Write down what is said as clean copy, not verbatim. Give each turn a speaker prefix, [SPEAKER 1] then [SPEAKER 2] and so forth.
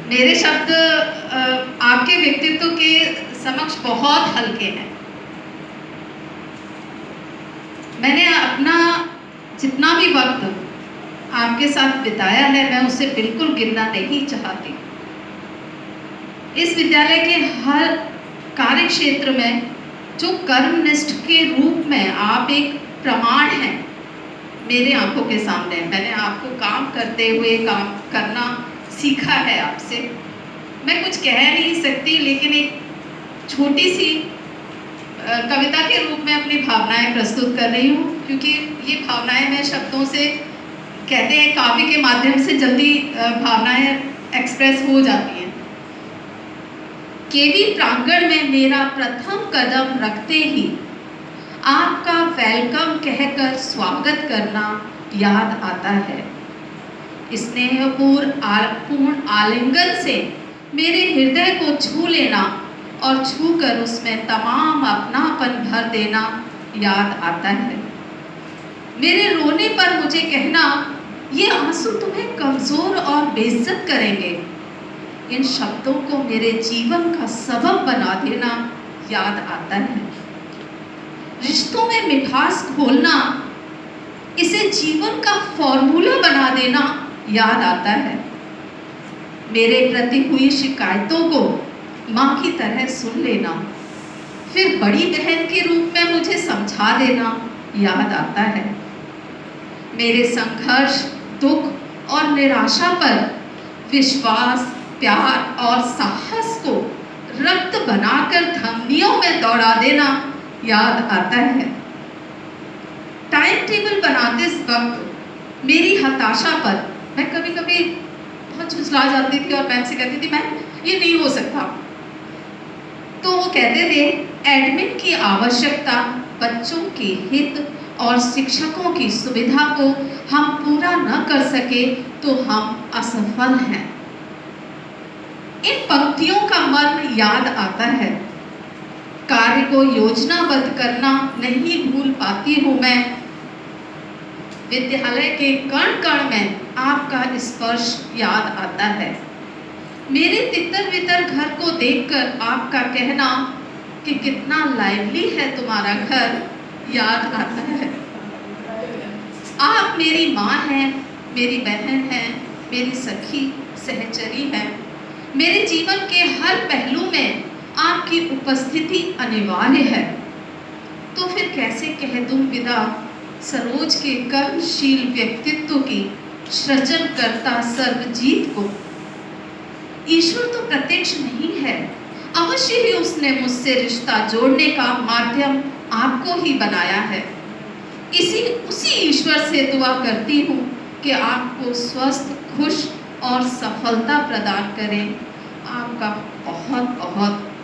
[SPEAKER 1] मेरे शब्द आपके व्यक्तित्व के समक्ष बहुत हल्के हैं। मैंने अपना जितना भी वक्त आपके साथ बिताया है, मैं उसे बिल्कुल गिनना नहीं चाहती। इस विद्यालय के हर कार्य क्षेत्र में जो कर्मनिष्ठ के रूप में आप एक प्रमाण हैं मेरे आंखों के सामने। मैंने आपको काम करते हुए काम करना सीखा है आपसे। मैं कुछ कह नहीं सकती, लेकिन एक छोटी सी कविता के रूप में अपनी भावनाएं प्रस्तुत कर रही हूँ, क्योंकि ये भावनाएं मैं शब्दों से, कहते हैं काव्य के माध्यम से जल्दी भावनाएं एक्सप्रेस हो जाती हैं। केवी प्रांगण में मेरा प्रथम कदम रखते ही आपका वेलकम कहकर स्वागत करना याद आता है। स्नेहपूर्ण आलिंगन से मेरे हृदय को छू लेना और छूकर उसमें तमाम अपनापन भर देना याद आता है। मेरे रोने पर मुझे कहना, ये आंसू तुम्हें कमजोर और बेइज्जत करेंगे। इन शब्दों को मेरे जीवन का सबब बना देना याद आता है। रिश्तों में मिठास घोलना, इसे जीवन का फॉर्मूला बना देना याद आता है। मेरे प्रति हुई शिकायतों को माँ की तरह सुन लेना, फिर बड़ी बहन के रूप में मुझे समझा देना याद आता है। मेरे संघर्ष, दुख और निराशा पर विश्वास, प्यार और साहस को रक्त बनाकर धमनियों में दौड़ा देना याद आता है। टाइम टेबल बनाते वक्त मेरी हताशा पर मैं कभी कभी बहुत झुंझला जाती थी और मैम से कहती थी, मैम ये नहीं हो सकता। तो वो कहते थे, एडमिन की आवश्यकता, बच्चों के हित और शिक्षकों की सुविधा को हम पूरा न कर सके तो हम असफल हैं। इन पंक्तियों का मर्म याद आता है। कार्य को योजनाबद्ध करना नहीं भूल पाती हूँ मैं। विद्यालय के कण कण में आपका स्पर्श याद आता है। मेरे तितर बितर घर को देखकर आपका कहना कि कितना लाइवली है तुम्हारा घर याद आता है। आप मेरी माँ हैं, मेरी बहन हैं, मेरी सखी सहचरी हैं। मेरे जीवन के हर पहलू में आपकी उपस्थिति अनिवार्य है। तो फिर कैसे कह दूं विदा सरोज के कर्मशील व्यक्तित्व की सृजन करता सर्वजीत को। ईश्वर तो प्रत्यक्ष नहीं है, अवश्य ही उसने मुझसे रिश्ता जोड़ने का माध्यम आपको ही बनाया है। उसी ईश्वर से दुआ करती हूँ कि आपको स्वस्थ, खुश और सफलता प्रदान करें। आपका बहुत बहुत